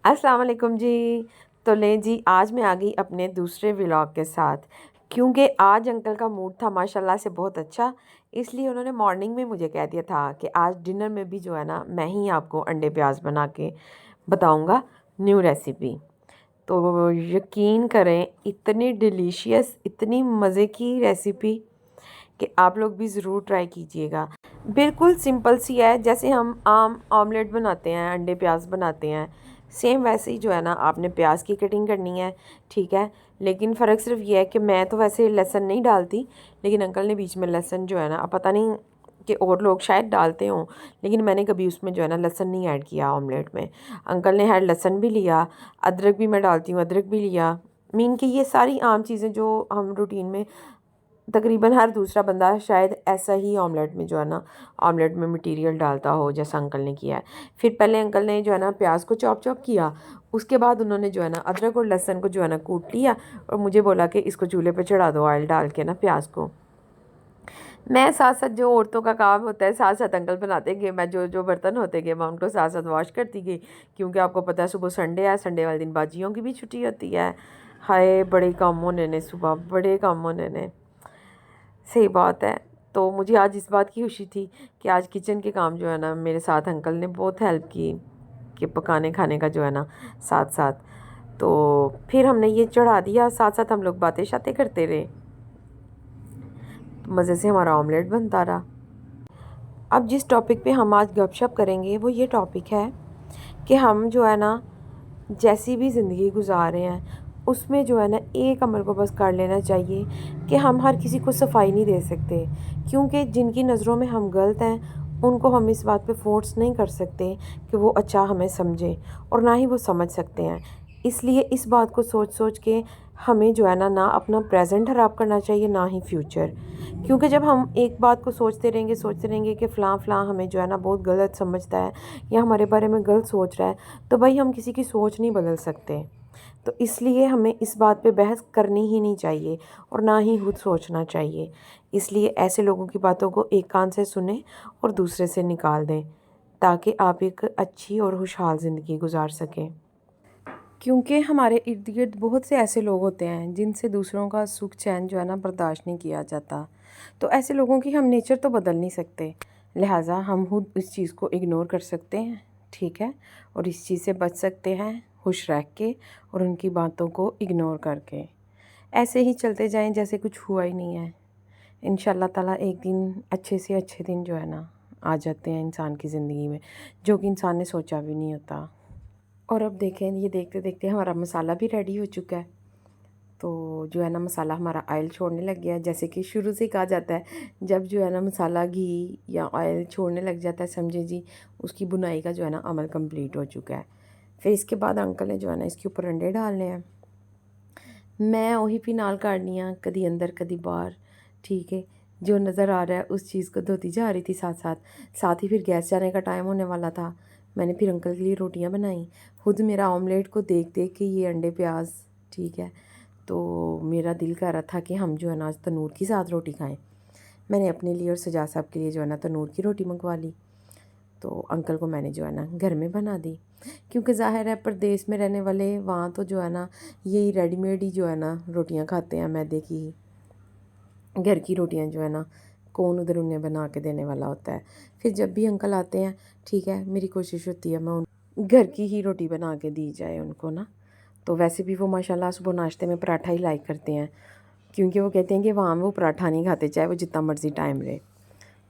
अस्सलाम वालेकुम जी। तो लें जी, आज मैं आ गई अपने दूसरे व्लॉग के साथ, क्योंकि आज अंकल का मूड था माशाल्लाह से बहुत अच्छा। इसलिए उन्होंने मॉर्निंग में मुझे कह दिया था कि आज डिनर में भी जो है ना, मैं ही आपको अंडे प्याज बना के बताऊंगा न्यू रेसिपी। तो यकीन करें, इतनी डिलीशियस, इतनी मज़े की रेसिपी कि आप लोग भी ज़रूर ट्राई कीजिएगा। बिल्कुल सिंपल सी है, जैसे हम आम ऑमलेट बनाते हैं, अंडे प्याज बनाते हैं, सेम वैसे ही जो है ना, आपने प्याज की कटिंग करनी है, ठीक है। लेकिन फ़र्क सिर्फ ये है कि मैं तो वैसे लहसुन नहीं डालती, लेकिन अंकल ने बीच में लहसुन जो है ना, अब पता नहीं कि और लोग शायद डालते हों, लेकिन मैंने कभी उसमें जो है ना लहसुन नहीं ऐड किया ऑमलेट में। अंकल ने है लहसुन भी लिया, अदरक भी मैं डालती हूँ, अदरक भी लिया। मीन कि ये सारी आम चीज़ें जो हम रूटीन में तकरीबन हर दूसरा बंदा शायद ऐसा ही ऑमलेट में जो है ना, ऑमलेट में मटेरियल डालता हो जैसा अंकल ने किया है। फिर पहले अंकल ने जो है ना प्याज को चॉप चॉप किया, उसके बाद उन्होंने जो है ना अदरक और लहसुन को जो है ना कूट लिया, और मुझे बोला कि इसको चूल्हे पे चढ़ा दो ऑयल डाल के ना प्याज को। मैं साथ साथ जो औरतों का काम होता है साथ साथ अंकल बनाते गए, मैं जो जो बर्तन होते गए मैं उनको साथ साथ वॉश करती गई, क्योंकि आपको पता है सुबह संडे है, संडे वाले दिन बाजियों की भी छुट्टी होती है। हाय बड़े काम होने ने, सुबह बड़े काम होने ने, सही बात है। तो मुझे आज इस बात की खुशी थी कि आज किचन के काम जो है ना, मेरे साथ अंकल ने बहुत हेल्प की कि पकाने खाने का जो है ना साथ साथ। तो फिर हमने ये चढ़ा दिया, साथ साथ हम लोग बातें शातें करते रहे, तो मज़े से हमारा ऑमलेट बनता रहा। अब जिस टॉपिक पे हम आज गपशप करेंगे वो ये टॉपिक है कि हम जो है ना, जैसी भी ज़िंदगी गुजार रहे हैं, उसमें जो है ना एक अमल को बस कर लेना चाहिए कि हम हर किसी को सफाई नहीं दे सकते, क्योंकि जिनकी नज़रों में हम गलत हैं उनको हम इस बात पे फोर्स नहीं कर सकते कि वो अच्छा हमें समझें, और ना ही वो समझ सकते हैं। इसलिए इस बात को सोच सोच के हमें जो है ना, ना अपना प्रेजेंट ख़राब करना चाहिए ना ही फ्यूचर। क्योंकि जब हम एक बात को सोचते रहेंगे कि फ़लाँ फ़लाँ हमें जो है ना बहुत गलत समझता है या हमारे बारे में गलत सोच रहा है, तो भाई हम किसी की सोच नहीं बदल सकते। तो इसलिए हमें इस बात पे बहस करनी ही नहीं चाहिए और ना ही खुद सोचना चाहिए। इसलिए ऐसे लोगों की बातों को एक कान से सुने और दूसरे से निकाल दें, ताकि आप एक अच्छी और खुशहाल ज़िंदगी गुजार सकें। क्योंकि हमारे इर्द गिर्द बहुत से ऐसे लोग होते हैं जिनसे दूसरों का सुख चैन जो है ना बर्दाश्त नहीं किया जाता। तो ऐसे लोगों की हम नेचर तो बदल नहीं सकते, लिहाजा हम खुद इस चीज़ को इग्नोर कर सकते हैं, ठीक है, और इस चीज़ से बच सकते हैं खुश रह के और उनकी बातों को इग्नोर करके। ऐसे ही चलते जाएं जैसे कुछ हुआ ही नहीं है। इंशाल्लाह ताला एक दिन अच्छे से अच्छे दिन जो है ना आ जाते हैं इंसान की ज़िंदगी में, जो कि इंसान ने सोचा भी नहीं होता। और अब देखें, ये देखते देखते हमारा मसाला भी रेडी हो चुका है। तो जो है ना मसाला हमारा ऑयल छोड़ने लग गया है। जैसे कि शुरू से कहा जाता है, जब जो है ना मसाला घी या ऑयल छोड़ने लग जाता है, समझे जी उसकी बुनाई का जो है ना अमल कंप्लीट हो चुका है। फिर इसके बाद अंकल ने जो है ना इसके ऊपर अंडे डालने हैं। मैं वही भी नाल काटनियाँ, कभी अंदर कभी बाहर, ठीक है। जो नज़र आ रहा है उस चीज़ को धोती जा रही थी साथ साथ। साथ ही फिर गैस जाने का टाइम होने वाला था। मैंने फिर अंकल के लिए रोटियां बनाई। खुद मेरा ऑमलेट को देख देख के ये अंडे प्याज, ठीक है, तो मेरा दिल कर रहा था कि हम जो है ना आज तनूर के साथ रोटी खाएं। मैंने अपने लिए और सजा साहब के लिए जो है ना तनूर की रोटी मंगवा ली। तो अंकल को मैंने जो है ना घर में बना दी, क्योंकि ज़ाहिर है परदेश में रहने वाले वहाँ तो जो है ना यही रेडीमेड ही जो है ना रोटियां खाते हैं मैदे की। घर की रोटियां जो है ना कौन उधर उन्हें बना के देने वाला होता है। फिर जब भी अंकल आते हैं, ठीक है, मेरी कोशिश होती है मैं उन घर की ही रोटी बना के दी जाए उनको ना। तो वैसे भी वो माशाल्लाह सुबह नाश्ते में पराठा ही लाइक करते हैं, क्योंकि वो कहते हैं कि वहाँ वो पराठा नहीं खाते चाहे वो जितना मर्ज़ी टाइम रहे।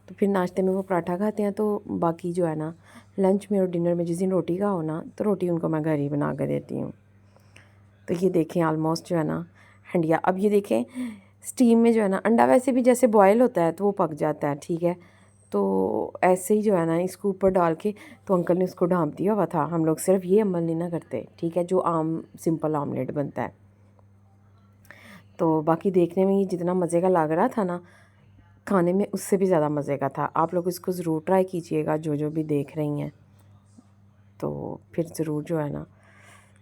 तो फिर नाश्ते में वो पराठा खाते हैं, तो बाकी जो है ना लंच में और डिनर में जिस दिन रोटी का हो ना, तो रोटी उनको मैं घर ही बना कर देती हूँ। तो ये देखें ऑलमोस्ट जो है ना हंडिया, अब ये देखें स्टीम में जो है ना अंडा वैसे भी जैसे बॉयल होता है तो वो पक जाता है, ठीक है। तो ऐसे ही जो है ना इसको ऊपर डाल के, तो अंकल ने उसको ढाँप दिया हुआ था। हम लोग सिर्फ ये अमल नहीं ना करते, ठीक है, जो आम सिंपल ऑमलेट बनता है। तो बाकी देखने में ये जितना मज़े का लग रहा था ना, खाने में उससे भी ज़्यादा मज़े का था। आप लोग इसको ज़रूर ट्राई कीजिएगा, जो भी देख रही हैं, तो फिर ज़रूर जो है ना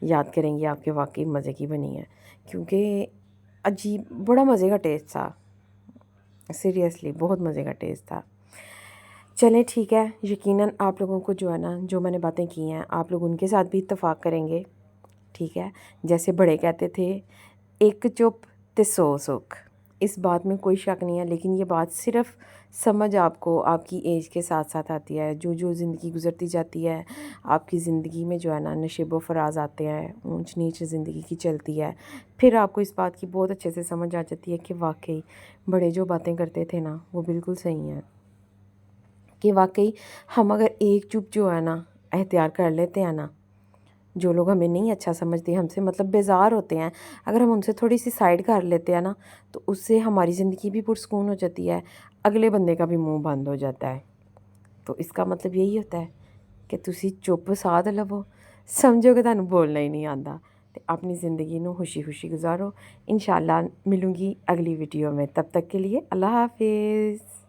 याद करेंगी आपके वाकई मज़े की बनी है, क्योंकि बड़ा मज़े का टेस्ट था। सीरियसली बहुत मज़े का टेस्ट था। چلیں ٹھیک ہے، یقیناً آپ لوگوں کو جو ہے نا جو میں نے باتیں کی ہیں آپ لوگ ان کے ساتھ بھی اتفاق کریں گے، ٹھیک ہے؟ جیسے بڑے کہتے تھے ایک چپ تے سو سکھ، اس بات میں کوئی شک نہیں ہے، لیکن یہ بات صرف سمجھ آپ کو آپ کی ایج کے ساتھ ساتھ آتی ہے، جو زندگی گزرتی جاتی ہے آپ کی زندگی میں جو ہے نا نشیب و فراز آتے ہیں، اونچ نیچ زندگی کی چلتی ہے، پھر آپ کو اس بات کی بہت اچھے سے سمجھ آ جاتی ہے کہ واقعی بڑے جو باتیں کرتے تھے نا وہ بالکل صحیح ہیں، کہ واقعی ہم اگر ایک چپ جو ہے نا اختیار کر لیتے ہیں نا، جو لوگ ہمیں نہیں اچھا سمجھتے ہم سے مطلب بیزار ہوتے ہیں، اگر ہم ان سے تھوڑی سی سائڈ کر لیتے ہیں نا تو اس سے ہماری زندگی بھی پرسکون ہو جاتی ہے، اگلے بندے کا بھی منہ بند ہو جاتا ہے۔ تو اس کا مطلب یہی ہوتا ہے کہ تسی چپ ساتھ لو، سمجھو کہ تانوں بولنا ہی نہیں آتا، تو اپنی زندگی نو خوشی خوشی گزارو۔ انشاءاللہ ملوں گی اگلی ویڈیو میں، تب تک کے لیے اللہ حافظ۔